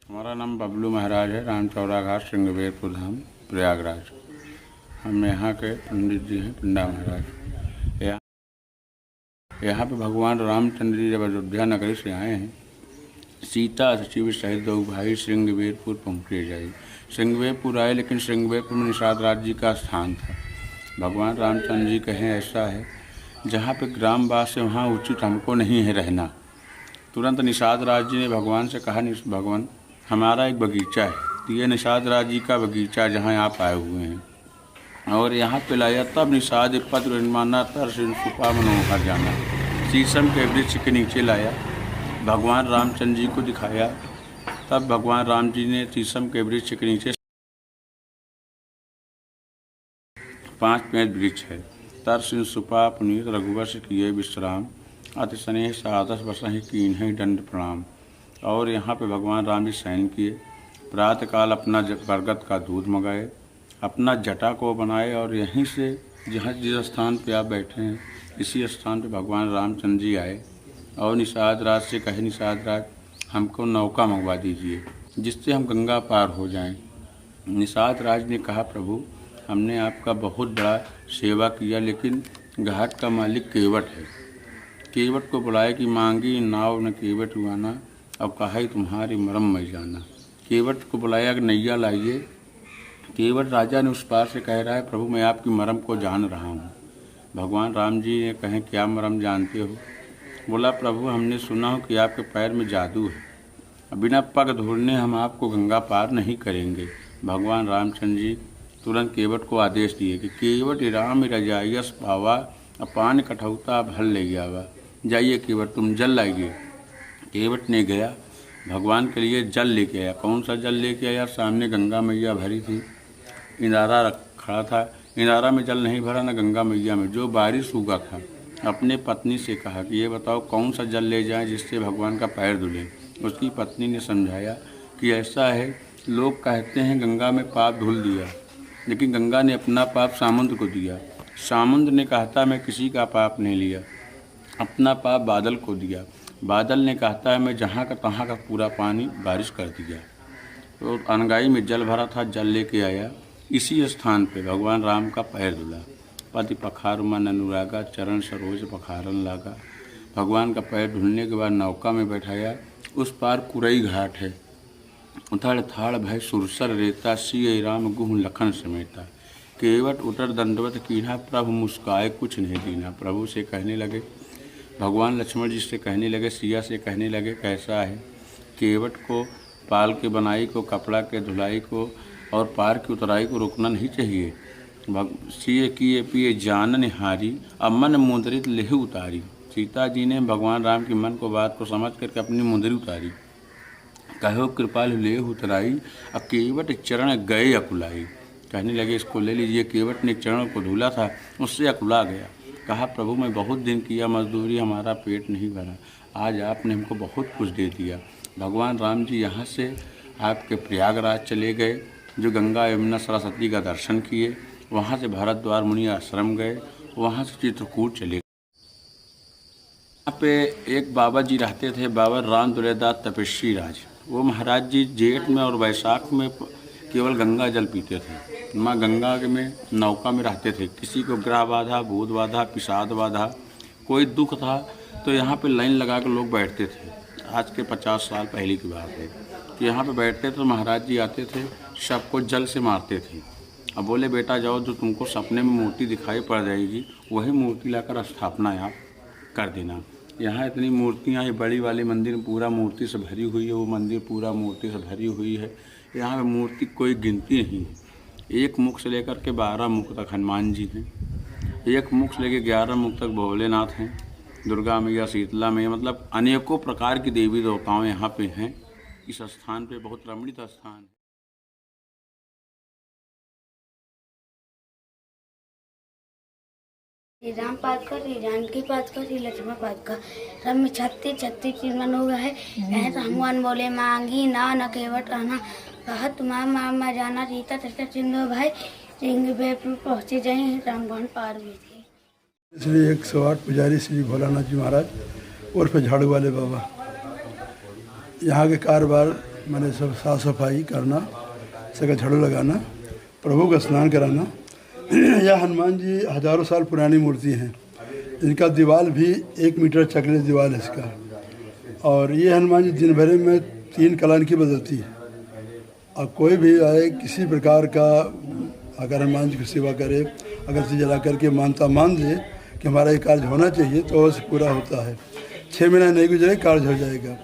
हमारा नाम बबलू महाराज है, राम चौरा घाट श्रृंगवेरपुर धाम प्रयागराज। हम यहाँ के पंडित जी हैं, पिंडा महाराज। यहाँ पे भगवान रामचंद्र जी जब अयोध्या नगरी से आए हैं, सीता सचिव सहित दो भाई श्रृंगवेरपुर पहुँचे जाए। श्रृंगवेरपुर आए, लेकिन श्रृंगवेरपुर में निषाद राज जी का स्थान था। भगवान रामचंद्र जी कहें ऐसा है, जहाँ पे ग्रामवास है वहाँ उचित हमको नहीं है रहना। तुरंत निषाद राज जी ने भगवान से कहा, भगवान हमारा एक बगीचा है, तो ये निषाद राज जी का बगीचा जहाँ आप आए हुए हैं और यहाँ पे लाया। तब निषाद पत्र माना तरसिन सुपा मनोहर जाना, शीशम के वृक्ष के नीचे लाया, भगवान रामचंद्र जी को दिखाया। तब भगवान राम जी ने शीशम के वृक्ष के नीचे 5 पेड़ वृक्ष है, तरसिन सुपा पुनीत रघुवंश किए विश्राम, अति स्नेह सादस बसहि कीन्हि दंड प्रणाम। और यहाँ पे भगवान राम जी शयन किए। प्रातःकाल अपना बरगद का दूध मंगाए, अपना जटा को बनाए और यहीं से जिस स्थान पे आप बैठे हैं इसी स्थान पे भगवान रामचंद्र जी आए और निषाद राज से कहे, निषाद राज हमको नौका मंगवा दीजिए जिससे हम गंगा पार हो जाएं। निषाद राज ने कहा, प्रभु हमने आपका बहुत बड़ा सेवा किया, लेकिन घाट का मालिक केवट है। केवट को बुलाए कि मांगी नाव न केवट हुआना, अब कहा ही तुम्हारी मरम मैं जाना। केवट को बुलाया कि नैया लाइए। केवट राजा ने उस पार से कह रहा है, प्रभु मैं आपकी मरम को जान रहा हूँ। भगवान राम जी ने कहें, क्या मरम जानते हो? बोला, प्रभु हमने सुना हो कि आपके पैर में जादू है, बिना पग धोने हम आपको गंगा पार नहीं करेंगे। भगवान रामचंद्र जी तुरंत केवट को आदेश दिए कि केवट राम रजायस पावा, अपान कठौता भल ले जावा। जाइए केवट तुम जल लाइए। केवट ने गया, भगवान के लिए जल लेके आया। कौन सा जल लेके आया? सामने गंगा मैया भरी थी, इंदारा खड़ा था। इंदारा में जल नहीं भरा, न गंगा मैया में, जो बारिश हुआ था। अपने पत्नी से कहा कि ये बताओ कौन सा जल ले जाएं जिससे भगवान का पैर धुलें। उसकी पत्नी ने समझाया कि ऐसा है, लोग कहते हैं गंगा में पाप धुल दिया, लेकिन गंगा ने अपना पाप सामुद्र को दिया। सामुद्र ने कहता मैं किसी का पाप नहीं लिया, अपना पाप बादल को दिया। बादल ने कहता है मैं जहाँ का तहाँ का पूरा पानी बारिश कर दिया। तो अनगाई में जल भरा था, जल लेके आया। इसी स्थान पे भगवान राम का पैर धुला। पति पखार मन अनुरागा, चरण सरोज पखारन लागा। भगवान का पैर धुलने के बाद नौका में बैठाया। उस पार कुरई घाट है। उथड़ थाड़ भय सुरसर रेता, सिय राम गुह लखन समेता। केवट उतर दंडवत कीन्हा, प्रभु मुस्काए कुछ नहीं दीना। प्रभु से कहने लगे, भगवान लक्ष्मण जी से कहने लगे, सिया से कहने लगे, कैसा है? केवट को पाल के बनाई को, कपड़ा के धुलाई को और पार की उतराई को रुकना नहीं चाहिए। सिय किए पिए जानन हारी, अब मन मुंदरित लेह उतारी। सीता जी ने भगवान राम की मन को बात को समझ करके अपनी मुंदरी उतारी। कहो कृपाल लेह उतराई, अब केवट चरण गए अकुलाई। कहने लगे इसको ले लीजिए। केवट ने चरण को धुला था, उससे अकुला गया। कहा, प्रभु मैं बहुत दिन किया मजदूरी, हमारा पेट नहीं भरा, आज आपने हमको बहुत कुछ दे दिया। भगवान राम जी यहाँ से आपके प्रयागराज चले गए, जो गंगा यमुना सरस्वती का दर्शन किए। वहाँ से भारद्वाज मुनि आश्रम गए, वहाँ से चित्रकूट चले गए। यहाँ पे एक बाबा जी रहते थे, बाबा राम दुलेदास तपस्वी राज। वो महाराज जी जेठ में और वैशाख में केवल गंगा जल पीते थे। माँ गंगा में नौका में रहते थे। किसी को ग्रह बाधा, भूत बाधा, पिशाद बाधा, कोई दुख था तो यहाँ पे लाइन लगा कर लोग बैठते थे। आज के 50 साल पहले की बात है कि यहाँ पे बैठते तो महाराज जी आते थे, सबको जल से मारते थे। अब बोले बेटा जाओ, जो तुमको सपने में मूर्ति दिखाई पड़ जाएगी वही मूर्ति लाकर स्थापना आप कर देना। यहाँ इतनी मूर्तियाँ, ये बड़ी वाली मंदिर पूरा मूर्ति से भरी हुई है, वो मंदिर पूरा मूर्ति से भरी हुई है। यहाँ पे मूर्ति कोई गिनती नहीं है। एक मुख से लेकर के 12 मुख तक हनुमान जी हैं, एक मुख से लेकर 11 मुख तक भोलेनाथ हैं, दुर्गा मैया, शीतला मैया, मतलब अनेकों प्रकार की देवी देवताओं यहाँ पे हैं। इस स्थान पे बहुत रमणीय स्थान है। श्री राम पाद का, श्री जानकी पाद का, श्री लक्ष्मण पाद का। सब में 36 चिन्मन हो गया है। कहे तो हनुमान बोले मांगी ना न केवट आना, कहा तुम्हारा मामा जाना। सीता तथा चिन्ह भाई श्रृंगवेरपुर पहुँचे जाए, रामगढ़ पार भी थे। श्री 108 पुजारी श्री भोलानाथ जी महाराज उर्फ झाड़ू वाले बाबा। यहाँ के कारोबार मैंने सब साफ सफाई करना, सका झाड़ू लगाना, प्रभु का स्नान कराना। यह हनुमान जी हजारों साल पुरानी मूर्ति हैं। इनका दीवार भी 1 मीटर चकले दीवार है इसका। और ये हनुमान जी दिन भर में 3 कला की बदलती है। और कोई भी आए किसी प्रकार का अगर हनुमान जी की सेवा करे, अगर से जला करके मान दे कि हमारा ये कार्य होना चाहिए तो उससे पूरा होता है। 6 महीना नहीं गुजरे कार्य हो जाएगा।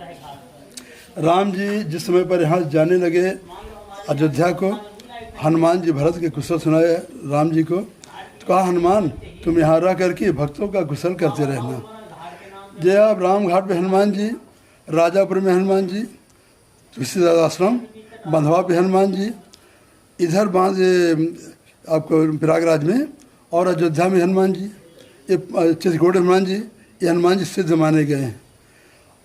राम जी जिस समय पर यहाँ जाने लगे अयोध्या को, हनुमान जी भरत के कुशल सुनाए राम जी को, तो कहा हनुमान तुम यहाँ रह करके भक्तों का कुशल करते रहना। जय आप राम घाट पे हनुमान जी, राजापुर में हनुमान जी, तुलसीदास आश्रम बंधवा पे हनुमान जी, इधर बांध आपको प्रयागराज में और अयोध्या में हनुमान जी, ये चित्रकूट हनुमान जी, ये हनुमान जी सिद्ध माने गए हैं।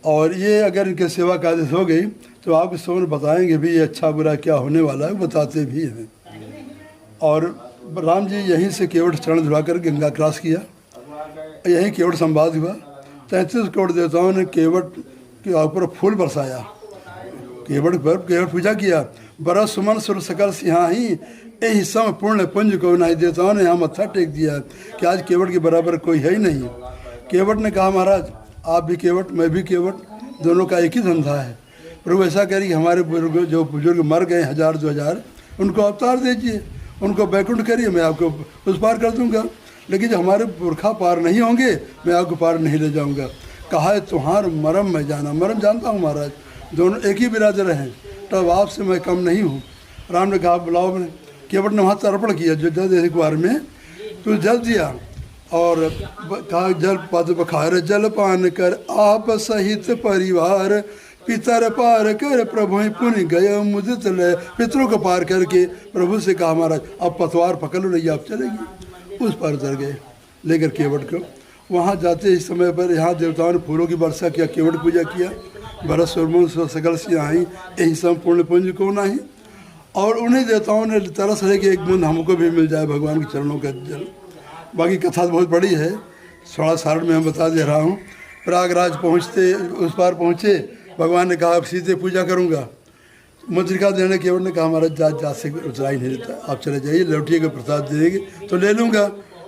और ये अगर इनके सेवा का आदेश हो गई तो आपको सब बताएंगे भी ये अच्छा बुरा क्या होने वाला है, बताते भी हैं। और राम जी यहीं से केवट चरण धुला कर गंगा क्रॉस किया, यहीं केवट संवाद हुआ। 33 करोड़ देवताओं ने केवट के ऊपर फूल बरसाया, केवट पर केवट पूजा किया। बरस सुमन सुर सकल सिंहाही यही सम पूर्ण पुंज को नहीं। देवताओं ने यहाँ मत्था टेक दिया कि आज केवट के बराबर कोई है ही नहीं। केवट ने कहा महाराज आप भी केवट मैं भी केवट, दोनों का एक ही धंधा है। प्रभु ऐसा करिए हमारे जो बुजुर्ग मर गए 1000-2000 उनको अवतार दीजिए, उनको बैकुंठ करिए, मैं आपको उस पार कर दूंगा। लेकिन जो हमारे पुरखा पार नहीं होंगे मैं आपको पार नहीं ले जाऊंगा। कहा है तुम्हार मरम मैं जाना, मरम जानता हूँ महाराज, दोनों एक ही बिरादर हैं, तब आपसे मैं कम नहीं हूँ। राम ने कहा बुलाओ। मैंने केवट ने वहाँ तर्पण किया अयोध्या कुमार में, तो जल दिया और कहा जल पद बखार जल पान कर आप सहित परिवार, पितर पार कर प्रभु पुण्य गय मुदित ले। पितरों को पार करके प्रभु से कहा महाराज अब पतवार पकड़ लो नहीं आप चलेगी। उस पार उतर गए लेकर केवट को। वहाँ जाते इस समय पर यहाँ देवताओं ने फूलों की वर्षा किया, केवट पूजा किया। भरत सुरमुन सकल सिंहाई यही संपूर्ण पुंज को नहीं। और उन्हीं देवताओं ने तरस है कि एक बूंद हमको भी मिल जाए भगवान के चरणों का जल। बाकी कथा बहुत बड़ी है, थोड़ा सारण में हम बता दे रहा हूँ। प्रयागराज पहुँचते उस पार पहुँचे, भगवान ने कहा अब सीधे पूजा करूँगा। मुद्रिका देने केवट ने कहा हमारा जात से उतरा ही नहीं देता, आप चले जाइए, लौटिए का प्रसाद देंगे तो ले लूँगा।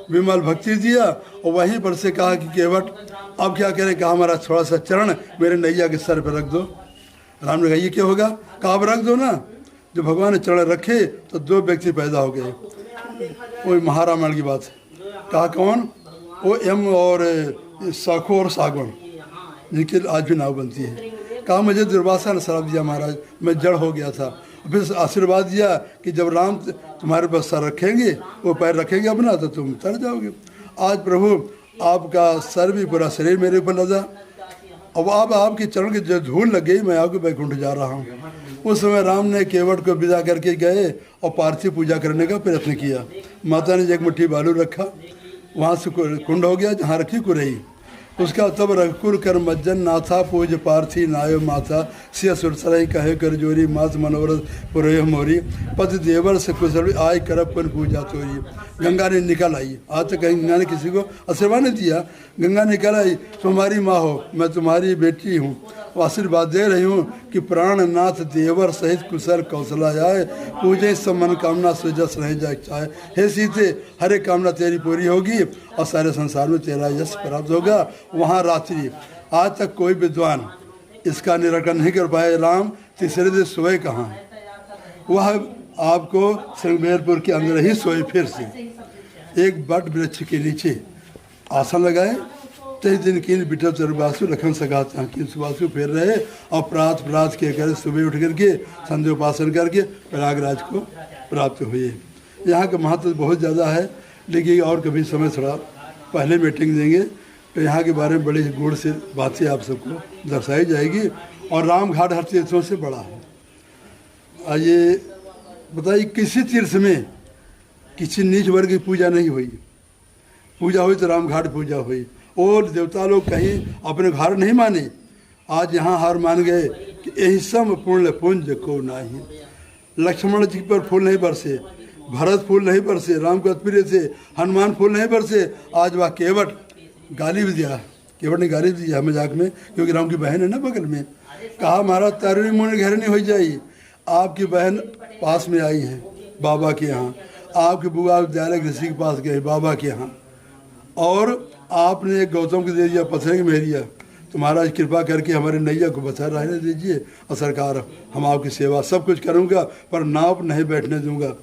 विमल भक्ति दिया और वहीं पर से कहा कि केवट अब क्या करें। कहा हमारा थोड़ा सा चरण मेरे नैया के सर पर रख दो। राम ने कहा ये क्या होगा। कहा अब रख दो ना। जब भगवान ने चरण रखे तो 2 व्यक्ति पैदा हो गए। वो महारामायण की बात है। कहा कौन। वो यम और साखो और सागवन, जिनकी आज भी नाव बनती है। कहा मुझे दुर्वासा ने श्राप दिया महाराज, मैं जड़ हो गया था। फिर आशीर्वाद दिया कि जब राम तुम्हारे पास सर रखेंगे, वो पैर रखेंगे अपना, तो तुम तर जाओगे। आज प्रभु आपका सर भी पूरा शरीर मेरे ऊपर लगा। अब आपके चरण की जो धूल लग गई, मैं आपको बैकुंठ जा रहा हूँ। उस समय राम ने केवट को विदा करके गए और पार्थिव पूजा करने का प्रयत्न किया। माता ने एक मुट्ठी बालू रखा, वहाँ से कुंड हो गया जहाँ रखी कुरई। उसका तब रघुकुर कर मज्जन नाथा पूज पार्थी नायो माथा सिया सुरसराई कहे कर जोरी मात मनोरथ पुरय मोरी पति देवर से कुशल आय करप पुन पूजा तोरी। गंगा ने निकल आई, आज तक गंगा ने किसी को आशीर्वाद नहीं दिया। गंगा निकल आई, तुम्हारी माँ हो, मैं तुम्हारी बेटी हूँ, आशीर्वाद दे रही हूँ कि प्राणनाथ देवर सहित कुशल कौशला जाए, पूजे सब मनोकामना सुजस रह जाए चाहे। हे सीते हर एक कामना तेरी पूरी होगी और सारे संसार में तेरा यश प्राप्त होगा। वहाँ रात्रि आज तक कोई विद्वान इसका निराकरण नहीं कर पाए। राम तीसरे दिन सोए कहाँ, वह आपको श्रृंगेरपुर के अंदर ही सोए। फिर से एक बट वृक्ष के नीचे आसन लगाए। 23 दिन की बिटल चरवासु लखन सगाता की सुबासु फेर रहे और प्रात के करे सुबह उठ करके संध्या उपासन करके प्रयागराज को प्राप्त हुए। यहाँ का महत्व बहुत ज़्यादा है, लेकिन और कभी समय थोड़ा पहले मीटिंग देंगे तो यहाँ के बारे में बड़ी गुण से बातें आप सबको दर्शाई जाएगी। और राम घाट हर तीर्थों से बड़ा है। ये बताइए किसी तीर्थ में किसी नीच वर्ग की पूजा नहीं हुई, पूजा हुई तो राम घाट पूजा हुई। और देवता लोग कहीं अपने घर नहीं माने, आज यहाँ हार मान गए कि यही सम पूर्ण पुंज को नहीं। लक्ष्मण जी पर फूल नहीं बरसे, भरत फूल नहीं बरसे, राम को प्रिय थे, हनुमान फूल नहीं बरसे। आज वह केवट गाली भी दिया, केवट ने गाली दी है मजाक में, क्योंकि राम की बहन है ना बगल में। कहा महाराज तारिणी मुनि घर नहीं हो जाई, आपकी बहन पास में आई है बाबा के यहाँ, आपके बुआ विद्यालय ऋषि के पास गए बाबा के यहाँ, और आपने एक गौतम को दे दिया पत्थर की मेहरिया, तो महाराज कृपा करके हमारे नैया को बचा रहने दीजिए, और सरकार हम आपकी सेवा सब कुछ करूँगा पर नाव पर नहीं बैठने दूंगा,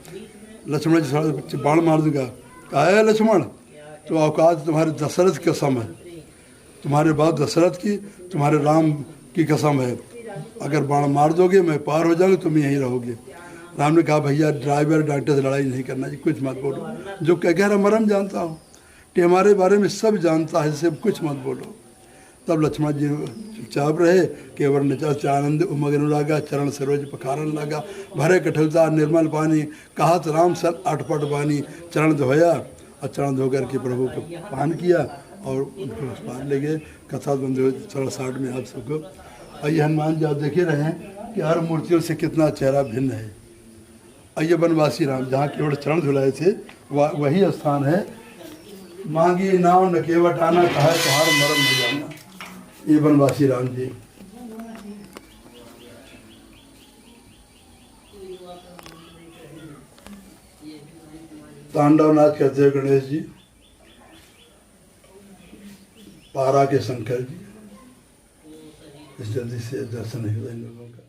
लक्ष्मण जी बाण मार दूंगा। कहा है लक्ष्मण तो औकात तुम्हारे दशरथ की कसम है, तुम्हारे बाप दशरथ की, तुम्हारे राम की कसम है, अगर बाण मार दोगे मैं पार हो जाऊंगा, तुम यहीं रहोगे। राम ने कहा भैया ड्राइवर डॉक्टर से लड़ाई नहीं करना जी, कुछ मत बोलो, जो कह रहा मरम जानता हूँ कि हमारे बारे में सब जानता है, इससे कुछ मत बोलो। तब लक्ष्मण जी चुपचाप रहे, केवल नचा आनंद उमगन लागा, चरण सरोज पखारन लगा, भरे कठलता निर्मल पानी, कहा तो राम सल अटपट बानी, चरण धोया और चरण धो करके प्रभु को पान किया और उनको पान ले गए। कथा बंद हो 60 में आप सबको। आइए हनुमान जी आप देखे रहे हैं कि हर मूर्तियों से कितना चेहरा भिन्न है। आइए वनवासी राम जहाँ केवल चरण धुलाए थे वही स्थान है। मांगी नाव न केवट आना, कहा तुम्हार मरम न जाना, ये वनवासी राम जी। तांडव नाच करते हैं गणेश जी, पारा के शंकर जी। इस जल्दी से दर्शन नहीं हुआ इन लोगों का।